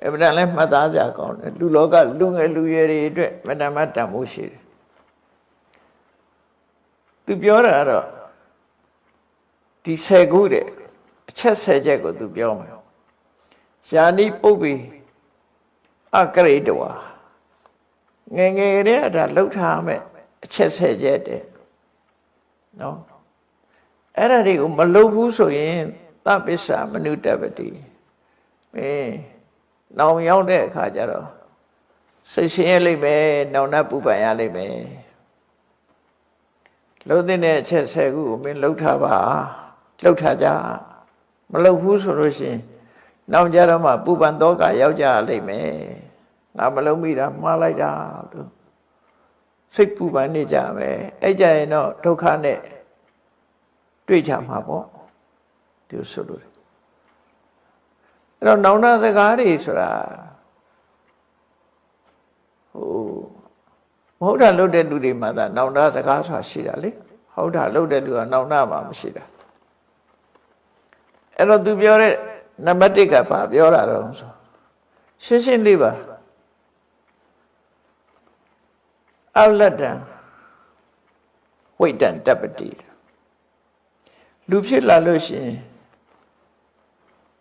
အမှန်တန်လဲမှတ်သားကြကောင်းတယ်လူလောကလူငယ်လူရွယ်တွေအတွက်မတန်မတန်ဖို့ရှိတယ်သူပြောတာတော့ဒီ10ခုတဲ့အချက်10ချက်ကိုသူပြောမှာယာနိပုပ္ပိအကရိတဝါငယ်ငယ်တည်းဒါလှုပ်ထားမယ်အချက်10ချက်တဲ့နော်အဲ့ဒါတွေကိုမလှုပ်ဘူးဆိုရင်သပ္ပစ္စမနုတ္တပတိနောင်ရောက်တဲ့အခါကျတော့စိတ်ဆင်းရဲလိမ့်မယ်နောင်တပူပန်ရလိမ့်မယ်လှုပ်တဲ့အချက်10ခုကိုမင်းလှုပ်ထားပါလှုပ်ထားကြမလှုပ်ဘူးဆိုလို့ရှိရင်နောက်ကြတော့မှပူပန်တော့ကရောက်ကြလိမ့်မယ်ငါမလှုပ်မိတာမှားလိုက်တာလို့စိတ်ပူပန်နေကြမယ်အဲ့ကြရင်တော့ဒုက္ခနဲ့တွေ့ကြမှာပေါ့သူဆိုလို့အဲ့တော့နောင်တစကားတွေဆိုတာဟုတ်တာလုပ်တဲ့လူတွေမှာသာနောင်တစကားဆိုတာရှိတာလေဟုတ်တာလုပ်တဲ့လူကနောင်တမှာမရှိတာအဲ့တော့သူပြောတဲ့နံပါတ်1ကဘာပြောတာတော့ဆိုရှင်းရှင်းလေးပါအလတ္တဝိတ္တံတပ္ပတိလူဖြစ်လာလို့ရှိရင်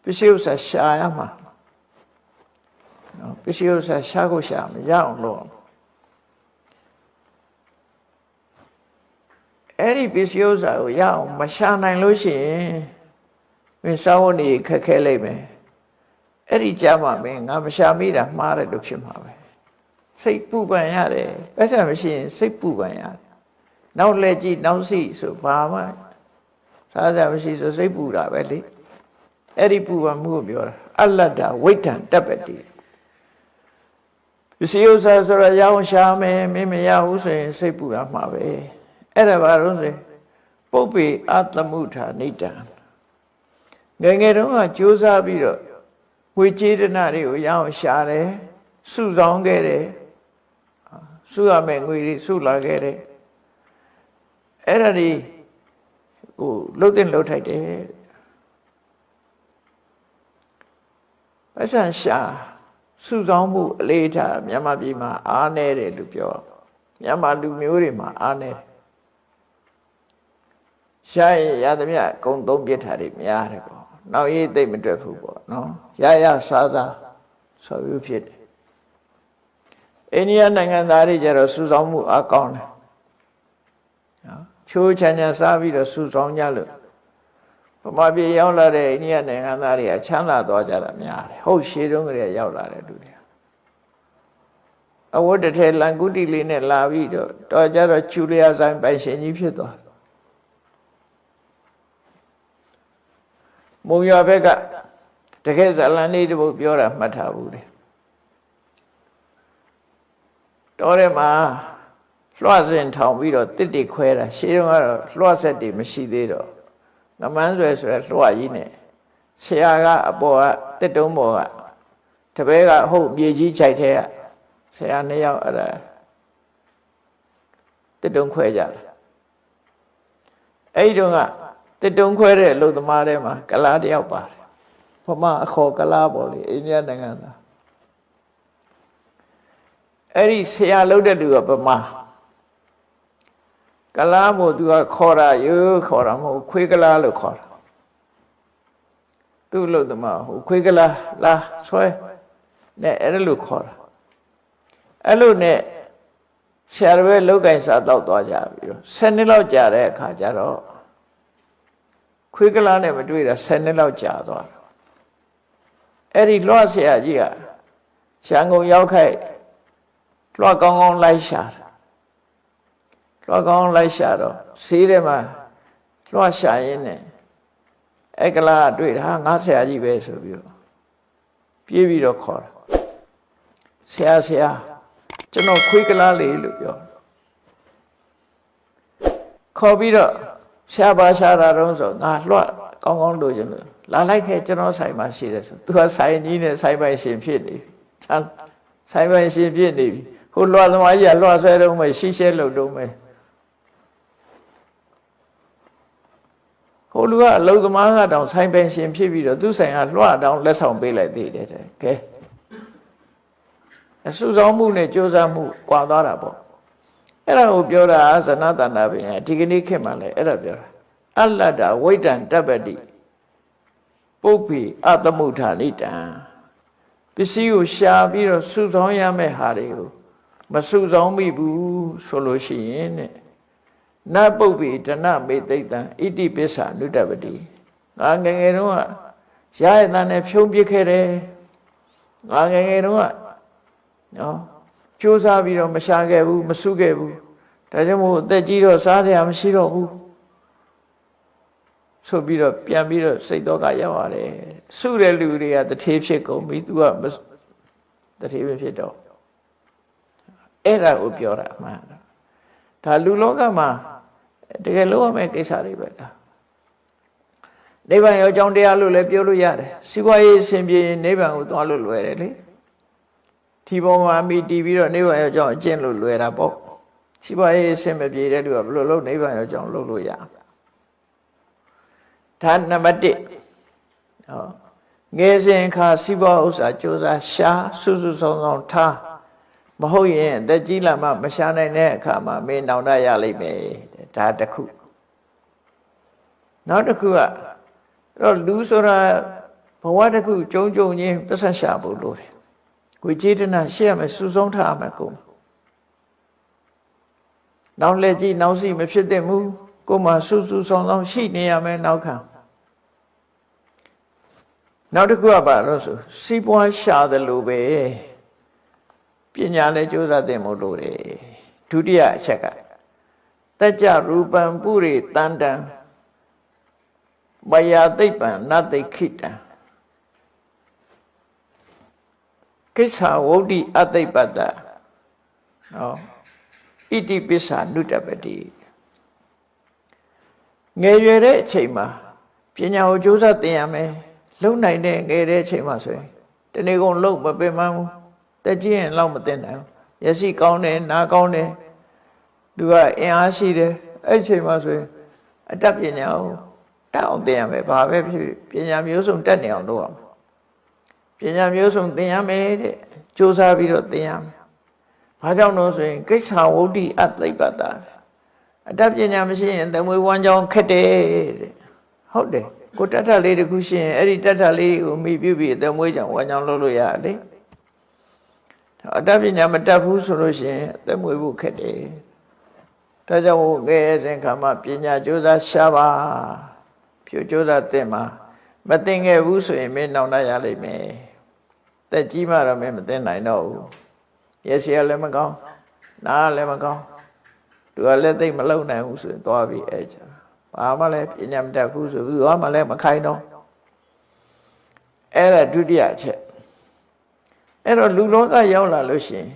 ပစ္စည်းဥစ္စာရှာရမှာနော်ပစ္စည်းဥစ္စာရှာကိုရှာမရအောင်လုပ်အဲ့ဒီပစ္စည်းဥစ္စာကိုရအောင်မရှာနိုင်လို့ရှိရင်မင်းစာဝန်ကြီးခက်ခဲလိုက်မယ်အဲ့ဒီကြမှာမင်းငါမရှာမိတာမှားတယ်လို့ဖြစ်မှာပဲစိတ်ပူပန်ရတယ်ပတ်စံမရှိရင်စိတ်ပူပန်ရတယ်နောက်လက်ကြည့်နောက်စိဆိုဘာမှစားစရာမရှိဆိုစိတ်ပူတာပဲလေအဲ့ဒီပူပန်မှုကိုပြောတာအလတ္တဝိတ္တံတပ္ပတိပစ္စည်းဥစ္စာဆိုတော့ရအောင်ရှာမယ်မင်းမရဘူးဆိုရင်စိတ်ပူရမှာပဲအဲ့ဒါဘာလို့ဆိုပုပ္ပေအတ္တမုထာနိတံငယ်ငယ်တုန်းကကြိုးစားပြီးတော့ဝေကျေတနာတွေကိုရအောင်ရှာတယ်စုဆောင်ခဲ့တယ်စုရမယ်ငွေတွေစုလာခဲ့တယ်အဲ့ဒါတွေလှုပ်တဲ့လှုပ်ထိုက်တယ်ပတ်စံရှာစုဆောင်မှုအလေးထားမြန်မာပြည်မှာအားနည်းတယ်လို့ပြောမြန်မာလူမျိုးတွေမှာအားနည်းတယ်ရှာရင်ရသမျှအကုန်သုံးပြစ်ထားတွေများတယ်ပေါ့နောက်ရေးသိမ့်မတွက်ဘူးပေါ့နော်ရစားဆိုပြီးဖြစ်တယ်အိန္ဒိယနိုင်ငံသားတွေကျတော့စုဆောင်မှုအကောင်းတယ်နော်ချိုးချမ်းချမ်းစားပြီးတော့စုဆောင်ကြလို့ဗမာပြည်ရောက်လာတဲ့အိန္ဒိယနိုင်ငံသားတွေကချမ်းသာသွားကြတာများတယ်ဟုတ်ရှေးတုန်းကတည်းကရောက်လာတဲ့လူတွေအဝတ်တစ်ထည်လန်ကုတီလေးနဲ့လာပြီးတော့ကြတော့ကျူလျာဆိုင်ပိုင်ရှင်ကြီးဖြစ်သွားမုံရွာဘက်ကတကယ်ဇလန်လေးတပုတ်ပြောတာမှတ်ထားဘူးလေတော်ထဲမှာလွှတ်စင်ထောင်ပြီးတော့တစ်တိခွဲတာရှေးတုန်းကတော့လွှတ်ဆက်တွေမရှိသေးတော့ငမန်းဆွဲဆိုရလွှတ်ကြီးနဲ့ဆရာကအပေါ်ကတစ်တုံးပေါ်ကတပည့်ကဟုတ်မြေကြီးခြိုက်ထဲကဆရာ2ယောက်အဲ့ဒါတစ်တုံးခွဲကြတယ်အဲ့ဒီတုန်းကတစ်တုံးခွဲတဲ့အလုပ်သမားတွေမှာကလားတယောက်ပါတယ်ဗမာအခေါ်ကလားပေါ့လေအိန္ဒိယနိုင်ငံသားအဲ့ဒီဆရာလုပ်တဲ့လူကဗမာကလားမို့သူကခေါ်တာရိုးခေါ်တာမဟုတ်ခွေးကလားလို့ခေါ်တာသူ့လို့တမဟိုခွေးကလားလာဆွဲနဲ့အဲ့လိုခေါ်တာအဲ့လိုနဲ့ဆရာတော်ပဲလောက်ကင်စားတော့သွားကြပြီးတော့10နှစ်လောက်ကြာတဲ့အခါကျတော့ခွေးကလားနဲ့မတွေ့တာ10နှစ်လောက်ကြာသွားတယ်အဲ့ဒီလွှတ်ဆရာကြီးကရန်ကုန်ရောက်ခိုက်လွှတ်ကောင်းကောင်းလိုက်ရှာလွှတ်ကောင်းလိုက်ရှာတော့ဈေးထဲမှာလွှတ်ရှာရင်းနဲ့အဲ့ကလားတွေ့တာငါဆရာကြီးပဲဆိုပြီးတော့ပြေးပြီးတော့ခေါ်တာဆရာကျွန်တော်ခွေးကလားလေးလို့ပြောခေါ်ပြီးတော့ရှာပါရှာတာတော့ဆိုငါလွှတ်ကောင်းကောင်းလို့ကျွန်တော်လာလိုက်ခဲ့ကျွန်တော်ဆိုင်မှာရှိတယ်ဆိုသူကဆိုင်ကြီးနဲ့ဆိုင်ပိုင်ရှင်ဖြစ်နေပြီဆိုင်ပိုင်ရှင်ဖြစ်နေပြီဟိုလွှတ်သမားကြီးကလွှတ်ဆွဲတော့မယ်ရှိရှဲလို့တော့မယ်ဟိုလူကအလုံသမားကတောင်ဆိုင်ပိုင်ရှင်ဖြစ်ပြီးတော့သူ့ဆိုင်ကလွှတ်တောင်လက်ဆောင်ပေးလိုက်သေးတယ်တဲ့ကဲ စုဆောင်မှုနဲ့ကြိုးစားမှုကွာသွားတာပေါ့အဲ့ဒါကိုပြောတာဇနတန္တပင်ဒီကနေ့ခေတ်မှာလည်းအဲ့ဒါပြောတာအလတ္တဝိတ္တံတပ္ပတိပုပ္ပိအသမုဋ္ဌာနိတံပစ္စည်းကိုရှာပြီးတော့စုဆောင်ရမယ့်ဟာတွေကိုမစုဆောင်မိဘူးဆိုလို့ရှိရင်တဲ့နပုပ္ပိတဏမေသိတံဣတိပစ္ဆာနုတ္တပတိငါငယ်ငယ်တုန်းကရရတဲ့နဲ့ဖြုံးပစ်ခဲ့တယ်ငါငယ်ငယ်တုန်းကနော်ကြိုးစားပြီးတော့မရှာခဲ့ဘူးမစုခဲ့ဘူးဒါကြောင့်မို့အသက်ကြီးတော့စားစရာမရှိတော့ဘူးဆိုပြီးတော့ပြန်ပြီးတော့စိတ်တော့ကရောက်ရတယ်စုတဲ့လူတွေကတထေးဖြစ်ကုန်ပြီ तू ကတထေးပဲဖြစ်တော့အဲ့ဒါကိုပြောတာအမှန်ဒါလူလောကမှာတကယ်လို့ရမယ့်ကိစ္စတွေပဲဒါနိဗ္ဗာန်ရောအကြောင်းတရားလို့လည်းပြောလို့ရတယ်စီးပွားရေးအစဉ်ပြေနိဗ္ဗာန်ကိုသွားလို့လွယ်တယ်လေဒီပေါ်မှာမိတည်ပြီးတော့နိဗ္ဗာန်ရောအကြောင်းအကျင့်လို့လွယ်တာပေါ့စီးပွားရေးအစဉ်မပြေတဲ့လူကဘယ်လိုလုပ်နိဗ္ဗာန်ရောအကြောင်းလုပ်လို့ရဒါနံပါတ်1ဟောငယ်စဉ်ခါစီးပွားဥစ္စာကြိုးစားရှာစုစုဆောင်ဆောင်ထားမဟုတ်ရင်အသက်ကြီးလာမှမရှာနိုင်တဲ့အခါမှာမင်းနောင်တရလိမ့်မယ်ဒါတစ်ခုနောက်တစ်ခုကတော့လူဆိုတာဘဝတစ်ခုကြုံကြုံချင်းပတ်ဆက်ရှာဖို့လိုတယ်ကိုကျေတနာရှေ့ရမယ်စုဆုံးထားမယ်ကိုနောက်လက်ကြည့်နောက်စီမဖြစ်သင့်ဘူးကိုမှစုစုဆောင်ဆောင်ရှိနေရမယ်နောက်ခံနောက်တစ်ခုကဘာလို့ဆိုစီးပွားရှာတယ်လို့ပဲပညာလည်းကြိုးစားသင့်မို့လို့တယ်ဒုတိယအချက်ကတကြရူပံပုရိတန္တံမယာသိပ္ပံနသိခိတံကိစ္ဆာဝုဒ္ဓိအသိပ္ပတ္တနော်ဣတိပစ္ဆာနုတ္တပတိငယ်ရွယ်တဲ့အချိန်မှာပညာကိုကြိုးစားသင်ရမယ်လုံနိုင်တဲ့ငယ်တဲ့အချိန်မှာဆိုရင်တနေ့ကုန်လုံမပင်မဘူးတက်ကြီးရင်လောက်မသင်နိုင်ဘူးမျက်စိကောင်းတယ်နားကောင်းတယ်သူကအင်အားရှိတယ်အဲ့အချိန်မှာဆိုရင်အတတ်ပညာကိုတက်အောင်သင်ရမယ်ဘာပဲဖြစ်ပညာမျိုးစုံတက်နေအောင်လုပ်ရမယ်ပညာမျိုးစုံသင်ရမယ်တဲ့ကြိုးစားပြီးတော့သင်ရမယ်ဘာကြောင့်လို့ဆိုရင်ကိစ္ဆာဝုဒ္ဓိအသိပ္ပတ္တအတတ်ပညာမရှိရင်သမွေဝမ်းကြောင်းခက်တယ်တဲ့ဟုတ်တယ်ကိုတတ်တာလေးတခုရှိရင်အဲ့ဒီတတ်တာလေးကိုမိပြုပြီးသမွေကြောင့်ဝမ်းကြောင်းလုပ်လို့ရတယ်အတတ်ပညာမတတ်ဘူးဆိုလို့ရှိရင်သမွေဖို့ခက်တယ်ဒါကြောင့်ငယ်စဉ်ခါမှာပညာကြိုးစားရှာပါဖြူကြိုးစားသင်မှာမသင်ခဲ့ဘူးဆိုရင်မင်းနောင်တရလိမ့်မယ်တက်ကြီးမှတော့မင်းမသင်နိုင်တော့ဘူးရက်စီကလည်းမကောင်းနားလည်းမကောင်းသူကလည်းသိမလုံနိုင်ဘူးဆိုရင်သွားပြီးအဲ့ကြဘာမှလည်းပညာမတတ်ဘူးဆိုသူကမှလည်းမခိုင်းတော့အဲ့ဒါဒုတိယအချက်အဲ့တော့လူလောကရောက်လာလို့ရှိရင်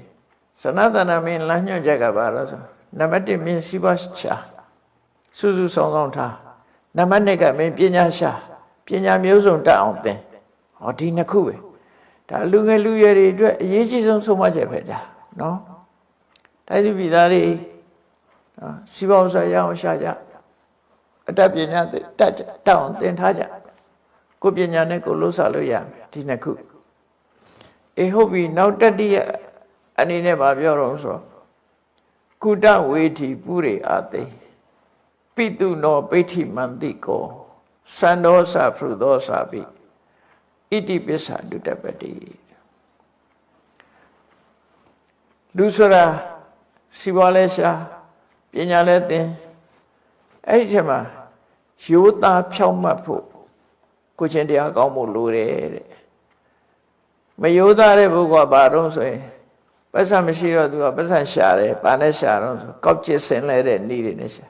စနတနာမင်းလမ်းညွှန်ချက်ကဘာလို့ဆိုနံပါတ်1မင်းစီးပွားရှာစုစုဆောင်ဆောင်ထားနံပါတ်2ကမင်းပညာရှာပညာမျိုးစုံတတ်အောင်သင်ဟောဒီနှစ်ခုပဲဒါလူငယ်လူရွယ်တွေအတွက်အရေးကြီးဆုံးဆုံးမချက်ပဲဒါနော်တိုင်းသူပြည်သားတွေစီးပွားဥစ္စာရအောင်ရှာကြအတတ်ပညာတတ်အောင်သင်ထားကြကိုပညာနဲ့ကိုလှုပ်ရှားလို့ရမယ်ဒီနှစ်ခုအေးဟုတ်ပြီနောက်တတိယအနေနဲ့ဗာပြောတော့ဆိုကုတဝေထိပုရိအာသိပိတုနောပိဋ္ဌိမန္တိကောသန္ဒောသဖရုသောသပိဣတိပစ္ဆာဒုတ္တပတိလူဆိုတာစီပွားလဲရှာပညာလဲသင်အဲ့ဒီချက်မှာရိုးသားဖြောင့်မတ်ဖို့ကိုချင်းတရားကောင်းဖို့လိုတယ်တဲ့မရိုးသားတဲ့ဘုရားဘာတော့ဆိုရင်ပတ်စံမရှိတော့သူကပတ်စံရှာတယ်ဘာနဲ့ရှာတော့ဆိုကောက်ကျစ်ဆင်လဲတဲ့နည်းတွေနဲ့ရှာ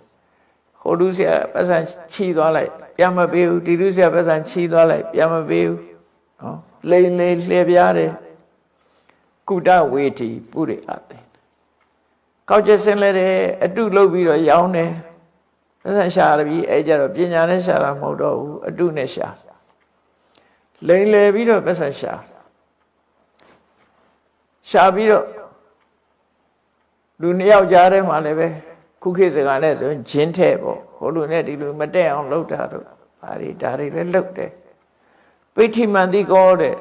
ဟိုလူဆရာပတ်စံချီသွားလိုက်ပြန်မပေးဘူးဒီလူဆရာပတ်စံချီသွားလိုက်ပြန်မပေးဘူးနော်လိန်လေလှည့်ပြားတယ်ကုတဝေထိပုရိအသိကောက်ကျစ်ဆင်လဲတယ်အတုလုပ်ပြီးတော့ရောင်းတယ်ပတ်စံရှာတယ်ပြီးအဲကြတော့ပညာနဲ့ရှာတာမဟုတ်တော့ဘူးအတုနဲ့ရှာလိန်လေပြီးတော့ပတ်စံရှာပြီးတော့လူနှစ်ယောက်ကြားထဲမှာလည်းပဲခုခေတ်စကားနဲ့ဆိုရင်ဂျင်းထဲပေါ့ဟိုလူနဲ့ဒီလူမတက်အောင်လုပ်တာတော့ဒါတွေလည်းလုပ်တယ်ပိဋ္ဌိမန္တိကောတဲ့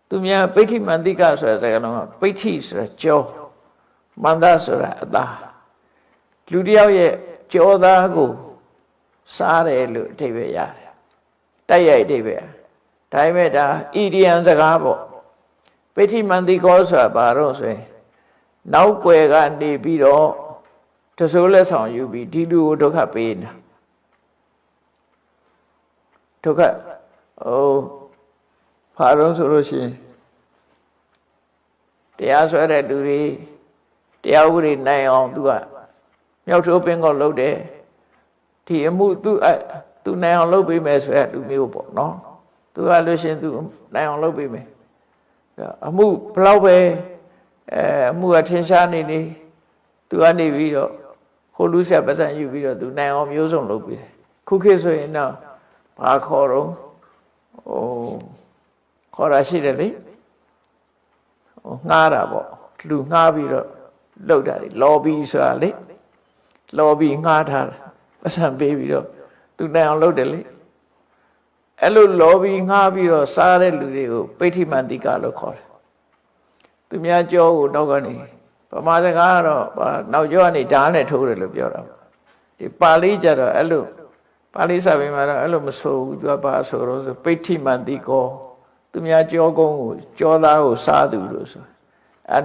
သူများပိဋိမန္တိကဆိုတဲ့စကားလုံးကပိဋိဆိုတာကြောမန္တဆိုတာအသားလူတယောက်ရဲ့ကြောသားကိုစားတယ်လို့အဓိပ္ပာယ်ရတယ်တိုက်ရိုက်အဓိပ္ပာယ်ဒါပေမဲ့ဒါဣရိယံစကားပေါ့ပိဋိမန္တိကောဆိုတာဘာလို့ဆိုရင်နောက်ွယ်ကနေပြီးတော့တစိုးလက်ဆောင်ယူပြီးဒီလူကိုဒုက္ခပေးနေတာဒုက္ခဘာလို့ဆိုလို့ရှိရင်တရားဆွဲတဲ့လူတွေတရားဥပဒေနိုင်အောင်သူကမြောက်ထိုးပင်ကောလုပ်တယ်ဒီအမှုသူနိုင်အောင်လုပ်ပေးမယ်ဆိုရလူမျိုးပေါ့နော်သူကလို့ရှိရင်သူနိုင်အောင်လုပ်ပေးမယ်အမှုဘလောက်ပဲအမှုကထင်ရှားနေနေသူကနေပြီးတော့ခိုးလူဆက်ပတ်စံယူပြီးတော့သူနိုင်အောင်မျိုးစုံလုပ်ပေးတယ်ခုခေတ်ဆိုရင်တော့ဘာခေါ်တော့ခေါ်ရရှိတယ်လေငှားတာပေါ့လူငှားပြီးတော့လုပ်တာလေလော်ဘီဆိုတာလေလော်ဘီငှားထားတာပတ်စံပေးပြီးတော့သူနိုင်အောင်လုပ်တယ်လေအဲ့လိုလော်ဘီငှားပြီးတော့စားတဲ့လူတွေကိုပိဋိမန္တိကလို့ခေါ်တယ်သူများကြောကိုနောက်ကနေဗမာစကားကတော့နောက်ကျောကနေဓာတ်နဲ့ထိုးတယ်လို့ပြောတာဒီပါဠိကျတော့အဲ့လိုပါဠိစာပေမှာတော့အဲ့လိုမဆိုဘူးသူကဘာဆိုတော့ဆိုပိဋိမန္တိကောသူများကြောကုန်းကိုကြောသားကိုစားသူလို့ဆို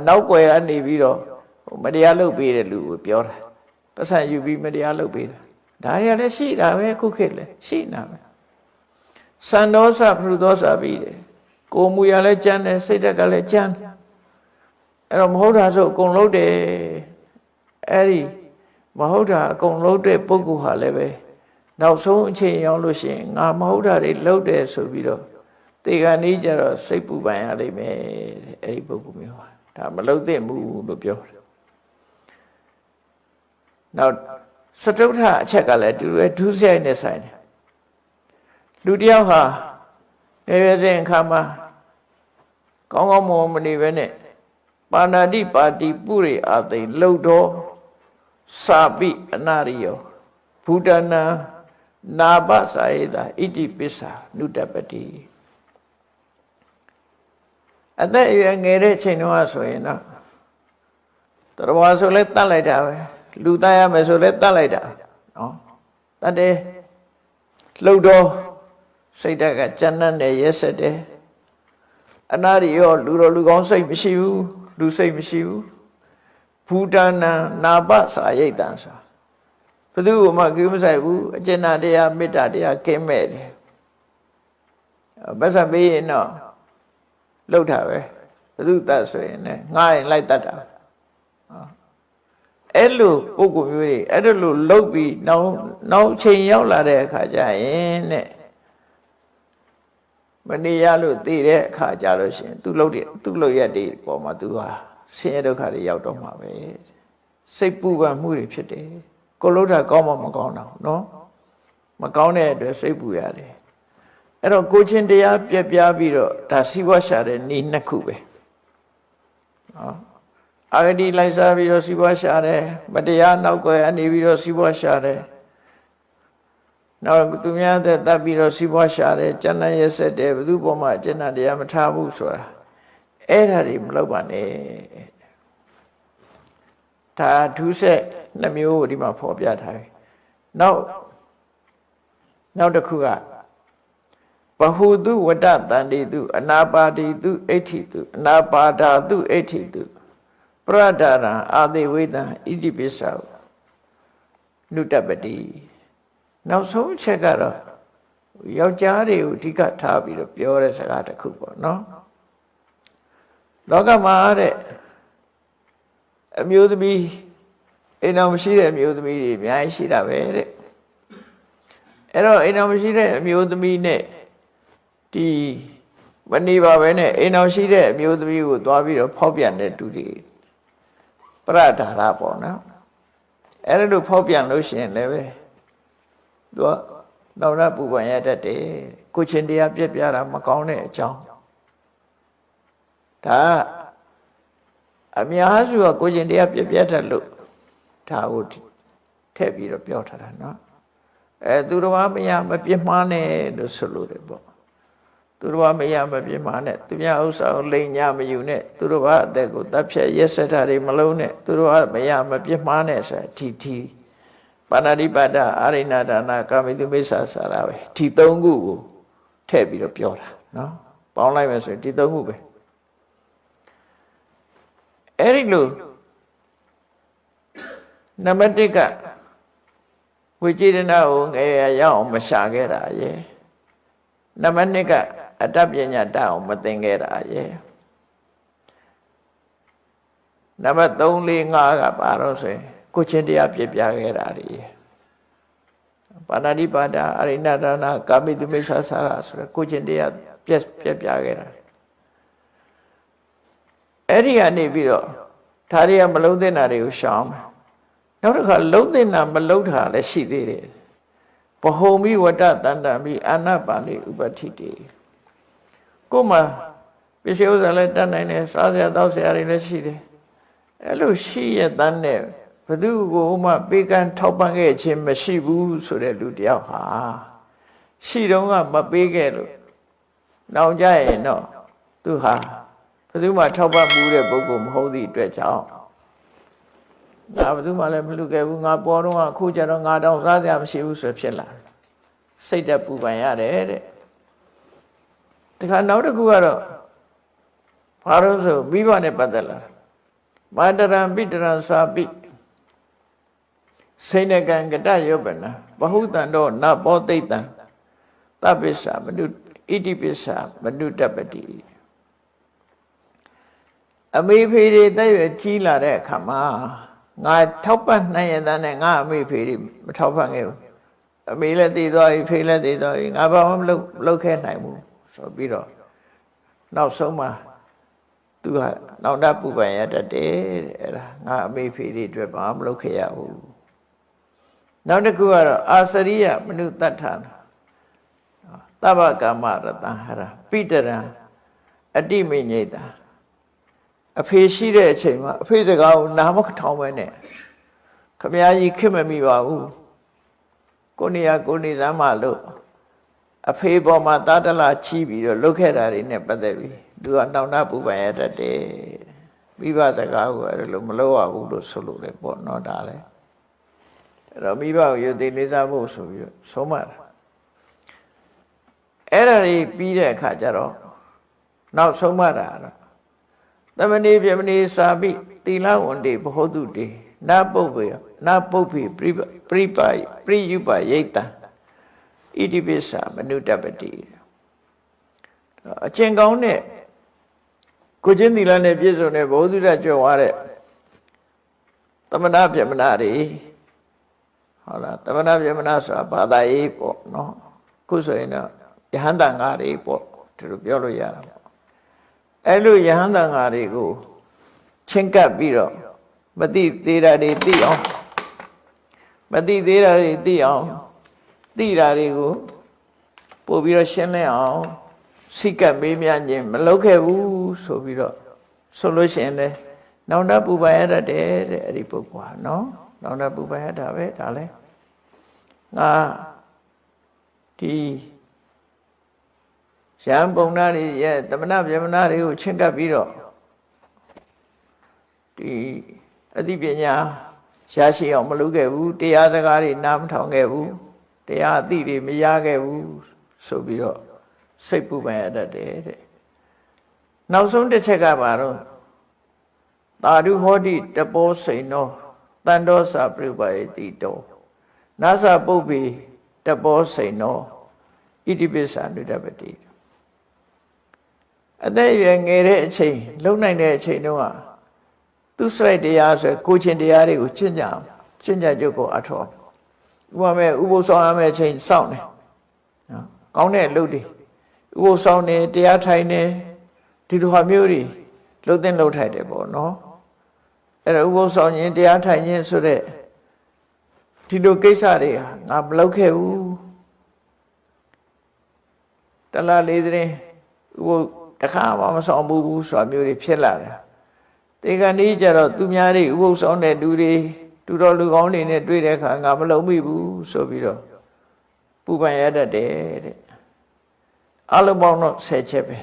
နောက်ွယ်ကနေပြီးတော့မတရားလုပ်ပေးတဲ့လူကိုပြောတာပတ်စံယူပြီးမတရားလုပ်ပေးတာဒါရလည်းရှိတာပဲခုခေတ်လည်းရှိနေတာပဲစံဒေါသပရုဒေါသပြီးတယ်ကိုမူရလည်းကြမ်းတယ်စိတ်ဓာတ်ကလည်းကြမ်းအဲ့တော့မဟုတ်တာဆိုအကုန်လုံးတယ်အဲ့ဒီမဟုတ်တာအကုန်လုံးတဲ့ပုဂ္ဂိုလ်ဟာလည်းပဲနောက်ဆုံးအချိန်ရောက်လို့ရှိရင်ငါမဟုတ်တာတွေလုပ်တယ်ဆိုပြီးတော့တေခါနေကြတော့စိတ်ပူပန်ရလိမ့်မယ်တဲ့အဲ့ဒီပုဂ္ဂိုလ်မျိုးဟာဒါမလုပ်သင့်ဘူးလို့ပြောတယ်နောက်စတုထအချက်ကလည်းတူတယ်ဒုစရိုက်နဲ့ဆိုင်တယ်လူတယောက်ဟာငယ်ရွယ်စဉ်အခါမှာကောင်းကောင်းမွန်မနေပဲနဲ့ပါဏာတိပါတိပုရိအာသိလှုပ်တော်စာပိအနာရိယောဘူတနာနာပစာယေတာဣတိပစ္စာနုတပတိအသက်အရွယ်ငယ်တဲ့ချိန်တော့ဆိုရင်တော့တော်ဆိုလဲတတ်လိုက်တာပဲလူသားရမယ်ဆိုလဲတတ်လိုက်တာနော်တတ်တယ်လှုပ်တော်စိတ်ဓာတ်ကကြမ်းတမ်းတယ်ရက်ဆက်တယ်အနာရိယောလူတော်လူကောင်းစိတ်မရှိဘူးလူစိတ်မရှိဘူးဘူတနာနာပစာရိတ်တံဆိုဘယ်သူမှကိမဆိုင်ဘူးအကျဉ်းတရားမေတ္တာတရားကင်းမဲ့တယ်ဗတ်စံပေးရင်တော့လှုပ်တာပဲဘယ်သူတတ်ဆိုရင်လည်းငှားရင်လိုက်တတ်တာအဲ့လိုပုဂ္ဂိုလ်မျိုးတွေအဲ့လိုလှုပ်ပြီးနောက်ချိန်ရောက်လာတဲ့အခါကျရင်တဲ့မနေရလို့သိတဲ့အခါကြလို့ရှိရင်သူလှုပ်ရက်တွေပေါ်မှာသူဟာဆင်းရဲဒုက္ခတွေရောက်တော့မှာပဲစိတ်ပူပန်မှုတွေဖြစ်တယ်ကိုလှုပ်တာကောင်းမှမကောင်းတော့နော်မကောင်းတဲ့အတွက်စိတ်ပူရတယ်အဲ့တော့ကိုချင်းတရားပြက်ပြားပြီးတော့ဒါစီးပွားရှာတဲ့ဤနှစ်ခုပဲနော်အာဂတိလိုက်စားပြီးတော့စီးပွားရှာတယ်မတရားနောက်ွယ်အနေပြီးတော့စီးပွားရှာတယ်နောက်သူများတဲ့တပ်ပြီးတော့စီးပွားရှာတယ်ကျန်တဲ့ရက်ဆက်တယ်ဘယ်သူပေါ်မှာကျန်တဲ့တရားမထားဘူးဆိုတာအဲ့ဒါတွေမလုပ်ပါနဲ့ဒါဒုစက်နှမျိုးကိုဒီမှာဖော်ပြထားပြီနောက်တစ်ခုကဘဟုတုဝတ္တတန္တိတုအနာပါတိတုအဋ္ဌိတုအနာပါဒာတုအဋ္ဌိတုပရဒရံအာတိဝိတံဣတိပိစ္ဆာနုတပတိနောက်ဆုံးချက်ကတော့ယောက်ျားတွေကိုအဓိကထားပြီးတော့ပြောတဲ့စကားတစ်ခုပေါ့နော်လောကမှာတဲ့အမျိုးသမီးအိမ်တော်မရှိတဲ့အမျိုးသမီးတွေအများကြီးရှိတာပဲတဲ့အဲ့တော့အိမ်တော်မရှိတဲ့အမျိုးသမီးနဲ့ဒီမနေပါပဲနဲ့အိမ်တော်ရှိတဲ့အမျိုးသမီးကိုသွားပြီးတော့ဖောက်ပြန်တဲ့သူတွေပရဒါရပေါ့နော်အဲ့ဒါလို့ဖောက်ပြန်လို့ရှိရင်လည်းပဲသူကနောက်ရပူပန်ရတတ်တယ်ကိုချင်းတရားပြက်ပြတာမကောင်းတဲ့အကြောင်းဒါအများစုကကိုချင်းတရားပြက်ပြတတ်လို့ဒါကိုထည့်ပြီးတော့ပြောထားတာနော်သူတော်မမပြစ်မှားနဲ့လို့ဆိုလို့တယ်ပေါ့ သူတော်ဘာမရမပြင်းမာနဲ့သူများဥစ္စာကိုလိမ်ညာမယူနဲ့သူတော်ဘာအသက်ကိုတပ်ဖြတ်ရက်စက်တာတွေမလုံးနဲ့သူတော်ဘာမရမပြင်းမာနဲ့ဆိုတာဒီပါဏာတိပါဒအာရိဏဒါနကာမိတုမိစ္ဆာစာရပဲဒီ၃ခုကိုထည့်ပြီးတော့ပြောတာနော်ပေါင်းလိုက်မယ်ဆိုရင်ဒီ၃ခုပဲအဲ့ဒီလိုနံပါတ်1ကဝိจิตနာကိုငယ်ရအောင်မရှာခဲ့တာရဲ့နံပါတ်2ကအတ္တပညာတတ်အောင်မသင်ခဲ့တာရဲ့နံပါတ်3 4 5ကဘာလို့ဆိုရင်ကိုချင်းတရားပြပြခဲ့တာတွေပါဏာတိပါဒအရိဏဒါနကာမိတုမိစ္ဆာစာရဆိုရကိုချင်းတရားပြပြခဲ့တာအဲ့ဒီကနေပြီးတော့ဒါတွေကမလုံးသင့်တာတွေကိုရှောင်မယ်နောက်တစ်ခါလုံးသင့်တာမလုံးတာလည်းရှိသေးတယ်ဘဟုံမိဝတ္တတန္တမိအာနာပါဏိဥပဋ္ဌိတေကိုမှပစ္စည်းဥစ္စာလည်းတတ်နိုင်တယ်စားစရာတောက်စရာတွေလည်းရှိတယ်အဲ့လိုရှိရတဲ့နဲ့ဘသူကိုမှပေးကမ်းထောက်ပံ့ခဲ့ခြင်းမရှိဘူးဆိုတဲ့လူတယောက်ဟာရှိတော့ကမပေးခဲ့လို့နောက်ကြရင်တော့သူဟာဘသူမှထောက်ပံ့မှုတဲ့ပုဂ္ဂိုလ်မဟုတ်သည့်အတွက်ကြောင့်ငါဘသူမှလည်းမလုပ်ခဲ့ဘူးငါပေါ်တော့အခုကျတော့ငါတော့စားစရာမရှိဘူးဆိုဖြစ်လာစိတ်တက်ပူပန်ရတယ်တဲ့တခါနောက်တစ်ခုကတော့ဘာလို့ဆိုမိဘနဲ့ပတ်သက်လာမာတရံပိတရံစာပိစိဏကံကတယောပနာဘဟုတံတော့နဘောသိတံသဗ္ဗစ္ဆမနုဣတိပစ္ဆမနုတပတိအမေဖေတွေတက်ရွယ်ကြီးလာတဲ့အခါမှာငါထောက်ပံ့နိုင်ရတဲ့ငါအမေဖေတွေမထောက်ပံ့ခဲ့ဘူးအမေလည်းတည်သွားပြီဖေလည်းတည်သွားပြီငါဘာမှမလုပ်ခဲ့နိုင်ဘူးဆိုပြီးတော့နောက်ဆုံးမှာသူကနောင်တပူပန်ရတတ်တယ်တဲ့အဲ့ဒါငါအမေဖေတွေအတွက်ဘာမှမလုပ်ခဲ့ရဘူးနောက်တစ်ခုကတော့အာစရိယမနုတ္ထနာသဗ္ဗကာမရတံဟရပိတရံအတိမိညိတာအဖေရှိတဲ့အချိန်မှာအဖေစကားကိုနားမထောင်ပဲနဲ့ခမည်းကြီးခင်မမိပါဘူးကိုနေရကိုနေစမ်းမလို့အဖေပေါ်မှာတာတလာချီးပြီးတော့လုတ်ခဲ့တာတွေနဲ့ပတ်သက်ပြီးသူကနောင်တပူပန်ရတတ်တယ်မိဘစကားကိုအဲ့လိုမလုပ်ရဘူးလို့ဆိုလို့လေပေါ့နော်ဒါလည်းအဲ့တော့မိဘကိုယုံသိလေးစားဖို့ဆိုပြီးဆုံးမတာအဲ့ဒါတွေပြီးတဲ့အခါကျတော့နောက်ဆုံးမတာတော့သမဏေပြမဏေစာပိသီလဝန္တိဘဟုတုတေနာပုပ္ပေနာပုပ္ပေပရိပါပရိယုပယိတံဣတိပိစ္ဆမနုတပတိအကျင့်ကောင်းတဲ့ကိုချင်းသီလနဲ့ပြည့်စုံတဲ့ဘုဒ္ဓရကြွယ်ဝတဲ့သမဏပြမဏတွေဟုတ်လားသမဏပြမဏဆိုတာဘာသာရေးပေါ့နော်ခုဆိုရင်တော့ယဟန်တန်ဃာတွေပေါ့ဒီလိုပြောလို့ရတာပေါ့အဲ့လိုယဟန်တန်ဃာတွေကိုချင်းကပ်ပြီးတော့မသိသေးတာတွေသိအောင်မသိသေးတာတွေသိအောင်သိတာတွေကိုပို့ပြီးတော့ရှင်းလင်းအောင်စိတ်ကပ်မေးမြန်းခြင်းမလုပ်ခဲ့ဘူးဆိုပြီးတော့ဆိုလို့ရှိရင်လည်းနောင်တပူပန်ရတတ်တယ်တဲ့အဲ့ဒီပုဂ္ဂိုလ်ဟာနော်နောင်တပူပန်ရတာပဲဒါလည်းငါဒီရံပုံနာတွေရဲ့သမဏဗြဟ္မဏတွေကိုချင်းကပ်ပြီးတော့ဒီအသိပညာရရှိအောင်မလုပ်ခဲ့ဘူးတရားစကားတွေနားမထောင်ခဲ့ဘူးတရားအသိတွေမရခဲ့ဘူးဆိုပြီးတော့စိတ်ပူပန်ရတတ်တယ်တဲ့နောက်ဆုံးတစ်ချက်ကပါတော့သာဓုဟောတိတပောစိန်နောတန်တောစာပြုပယတိတောနာသပုပ္ပေတပောစိန်နောဣတိပိစ္ဆာနုတပတိအသက်ရွယ်ငယ်တဲ့အချိန်လုံနိုင်တဲ့အချိန်တုန်းကသူစရိုက်တရားဆိုကိုချင်းတရားတွေကိုကျင့်ကြကြုတ်ကိုအထောဥပမာဥပုသ်ဆောင်ရမယ့်အချိန်စောင့်တယ်နော်ကောင်းတဲ့အလုပ်တွေဥပုသ်ဆောင်နေတရားထိုင်နေဒီလိုဟာမျိုးတွေလှုပ်သိမ့်လှုပ်ထိုက်တယ်ပေါ့နော်အဲ့ဒါဥပုသ်ဆောင်ခြင်းတရားထိုင်ခြင်းဆိုတဲ့ဒီလိုကိစ္စတွေဟာငါမလုပ်ခဲ့ဘူးတလားလေးတဲ့ဥပုသ်တခါမှမဆောင်ဘူးဆိုတာမျိုးတွေဖြစ်လာတယ်တေခဏီးကြတော့သူများတွေဥပုသ်ဆောင်တဲ့လူတွေတူတော်လူကောင်းတွေနဲ့တွေ့တဲ့အခါငါမလုံမိဘူးဆိုပြီးတော့ပူပန်ရတတ်တယ်တဲ့ အလုံးပေါင်းတော့10ချက်ပဲ